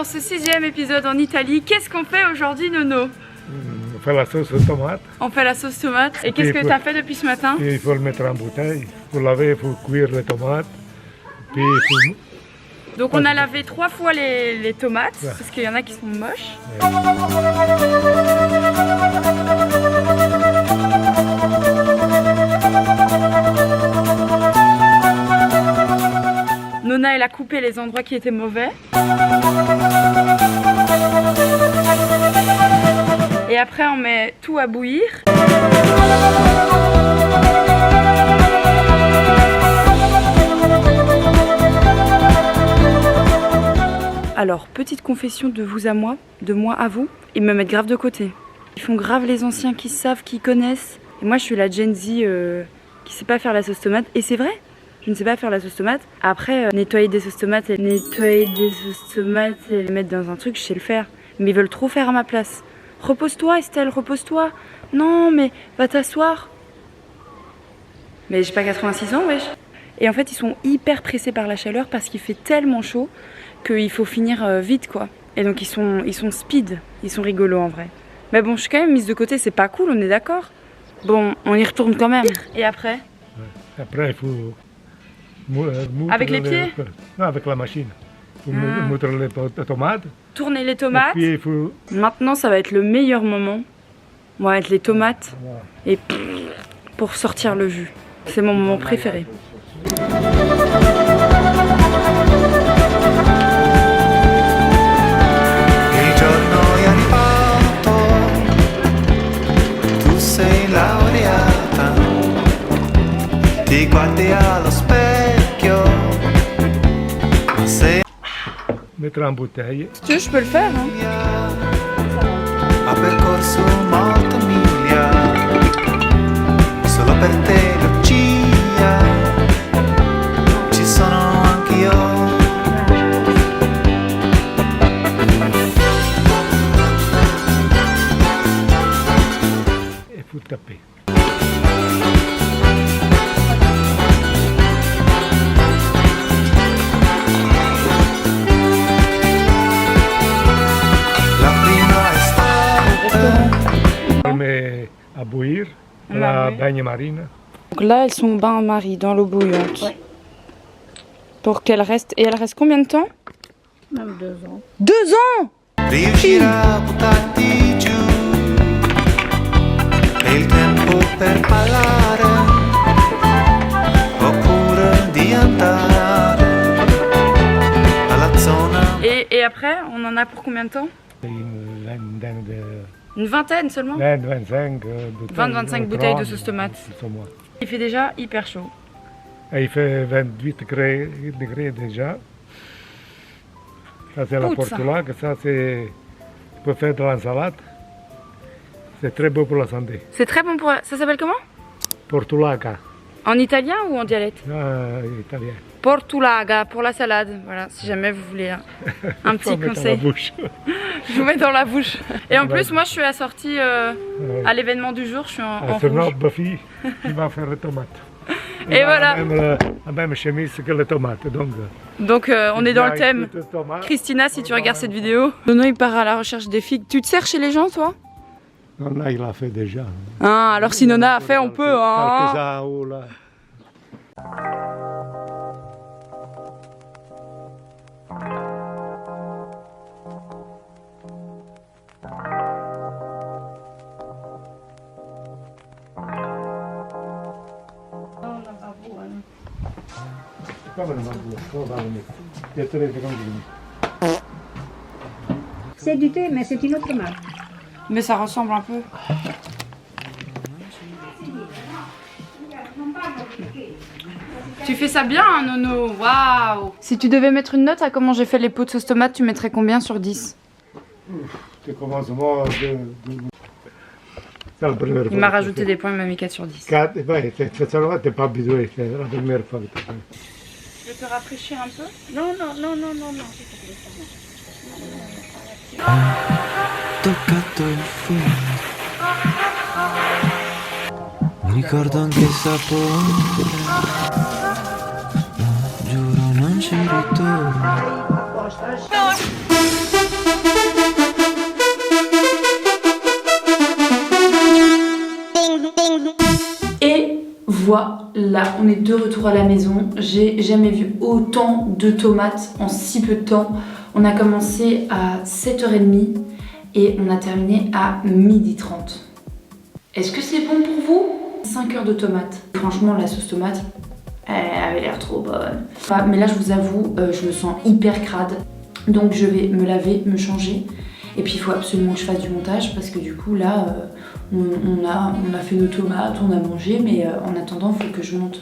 ce 6e épisode en Italie. Qu'est-ce qu'on fait aujourd'hui, Nono? On fait la sauce aux tomates. On fait la sauce tomate. Et qu'est-ce que tu as fait depuis ce matin? Il faut le mettre en bouteille. Pour laver, il faut cuire les tomates. Puis il faut... Donc on a lavé 3 fois les tomates, parce qu'il y en a qui sont moches. Nona, elle a coupé les endroits qui étaient mauvais. Et après on met tout à bouillir. Alors, petite confession de vous à moi, de moi à vous, ils me mettent grave de côté. Ils font grave les anciens qui savent, qui connaissent. Et moi je suis la Gen Z qui sait pas faire la sauce tomate. Et c'est vrai, je ne sais pas faire la sauce tomate. Après, nettoyer des sauces tomates et les mettre dans un truc, je sais le faire. Mais ils veulent trop faire à ma place. Repose-toi Estelle, repose-toi. Non mais va t'asseoir. Mais j'ai pas 86 ans, wesh. Et en fait ils sont hyper pressés par la chaleur parce qu'il fait tellement chaud qu'il faut finir vite quoi. Et donc ils sont speed, ils sont rigolos en vrai. Mais bon, je suis quand même mise de côté, c'est pas cool, on est d'accord. Bon, on y retourne quand même. Et après? Après il faut... Avec les pieds? Non, avec la machine. Il faut moudre les tomates. Tourner les tomates. Et puis il faut... Maintenant ça va être le meilleur moment. On va mettre les tomates et pour sortir le jus. C'est mon moment préféré. Mettre en bouteille. Si tu veux, je peux le faire. Hein. Il faut taper. On met à bouillir la baigne marine. Donc là, elles sont au bain-marie, dans l'eau bouillante. Ouais. Pour qu'elles restent... Et elles restent combien de temps? Même 2 ans. 2 ans? Et après, on en a pour combien de temps? Une vingtaine seulement? 20-25 bouteilles de sauce tomate. Il fait déjà hyper chaud. Et il fait 28 degrés déjà. Ça c'est la portulaca, ça c'est... Tu peux faire de la salade. C'est très beau pour la santé. C'est très bon pour... Ça s'appelle comment? Portulaca. En italien ou en dialecte? Italien. Portulaga pour la salade. Voilà, si jamais vous voulez un petit conseil. Dans la bouche. Je vous mets dans la bouche. Et en plus, moi je suis assortie à l'événement du jour, je suis en rouge. Buffy qui va faire les tomates. Et voilà. La même chemise que les tomates. Donc on est dans le thème. Christina, si tu regardes cette vidéo. Nono il part à la recherche des figues. Tu te sers chez les gens toi? Nona il l'a fait déjà. Ah, alors si Nona a fait, on peut. Hein. C'est du thé, mais c'est une autre marque. Mais ça ressemble un peu. Tu fais ça bien, hein, Nono. Waouh. Si tu devais mettre une note à comment j'ai fait les pots de sauce tomate, tu mettrais combien sur 10? Il m'a rajouté des points, il m'a mis 4 sur 10. 4, t'es pas habitué, c'est la première fois. Je vais te rafraîchir un peu? Non, non, non, non, non, non. Toccato il fumo, mi ricordo anche il sapore, no, giuro non ci ritorno. Voilà, on est de retour à la maison. J'ai jamais vu autant de tomates en si peu de temps. On a commencé à 7h30 et on a terminé à 12h30. Est-ce que c'est bon pour vous? 5 heures de tomates. Franchement, la sauce tomate, elle avait l'air trop bonne. Mais là, je vous avoue, je me sens hyper crade. Donc je vais me laver, me changer. Et puis il faut absolument que je fasse du montage parce que du coup là, on a fait nos tomates, on a mangé. Mais en attendant, il faut que je monte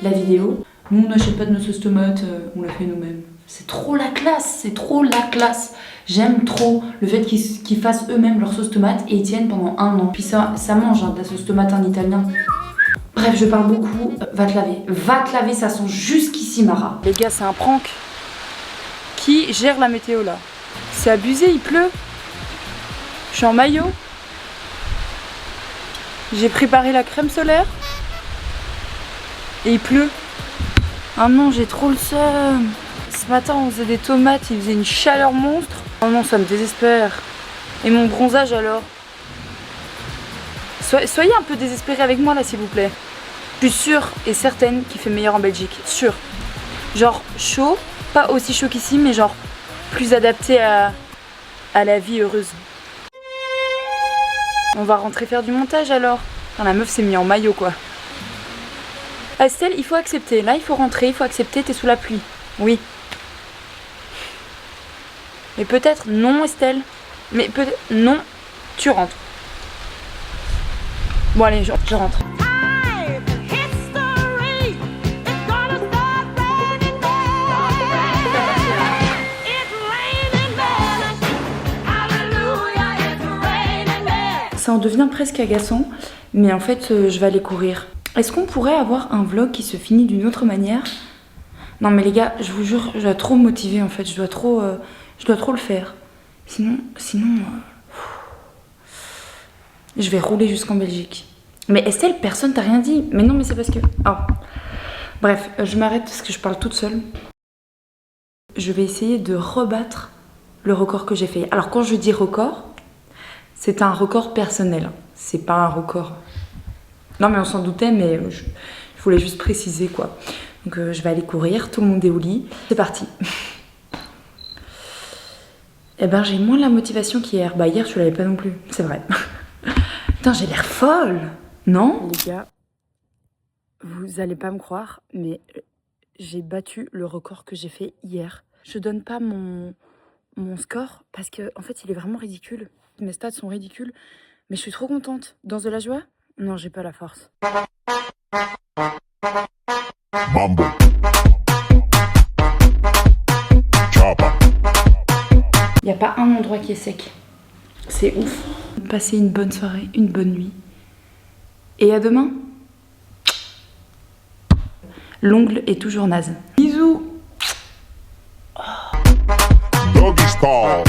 la vidéo. Nous, on n'achète pas de nos sauces tomates, on la fait nous-mêmes. C'est trop la classe, c'est trop la classe. J'aime trop le fait qu'ils fassent eux-mêmes leur sauce tomate et ils tiennent pendant 1 an. Puis ça mange hein, de la sauce tomate en italien. Bref, je parle beaucoup. Va te laver. Va te laver, ça sent jusqu'ici, Mara. Les gars, c'est un prank. Qui gère la météo là? C'est abusé, il pleut. Je suis en maillot. J'ai préparé la crème solaire. Et il pleut. Ah non, j'ai trop le seum. Ce matin, on faisait des tomates, il faisait une chaleur monstre. Oh non, ça me désespère. Et mon bronzage alors? Soyez un peu désespérés avec moi là, s'il vous plaît. Je suis sûre et certaine qu'il fait meilleur en Belgique. Sûre. Genre chaud, pas aussi chaud qu'ici, mais genre plus adapté à la vie heureuse. On va rentrer faire du montage alors. Enfin, la meuf s'est mise en maillot quoi. Estelle, il faut accepter. Là, il faut rentrer, il faut accepter, t'es sous la pluie. Oui. Mais peut-être non, Estelle. Mais peut-être non, tu rentres. Bon, allez, je rentre. Ça en devient presque agaçant, mais en fait, je vais aller courir. Est-ce qu'on pourrait avoir un vlog qui se finit d'une autre manière? Non mais les gars, je vous jure, je dois trop me motiver en fait, je dois trop le faire. Sinon, je vais rouler jusqu'en Belgique. Mais Estelle, personne t'a rien dit. Mais non, mais c'est parce que... Oh. Bref, je m'arrête parce que je parle toute seule. Je vais essayer de rebattre le record que j'ai fait. Alors quand je dis record, c'est un record personnel. C'est pas un record... Non mais on s'en doutait, mais je voulais juste préciser quoi. Donc je vais aller courir, tout le monde est au lit. C'est parti. Eh ben j'ai moins la motivation qu'hier. Bah hier tu l'avais pas non plus, c'est vrai. Putain j'ai l'air folle, non? Les gars, vous allez pas me croire, mais j'ai battu le record que j'ai fait hier. Je donne pas mon score parce que en fait il est vraiment ridicule. Mes stats sont ridicules, mais je suis trop contente. Danse de la joie? Non, j'ai pas la force. Mambo. Chapa. Il n'y a pas un endroit qui est sec. C'est ouf. Passez une bonne soirée, une bonne nuit. Et à demain. L'ongle est toujours naze. Bisous. Doggy style.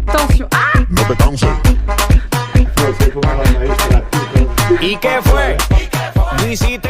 Attention. Ah No te canses. ¿Y qué fue? Visité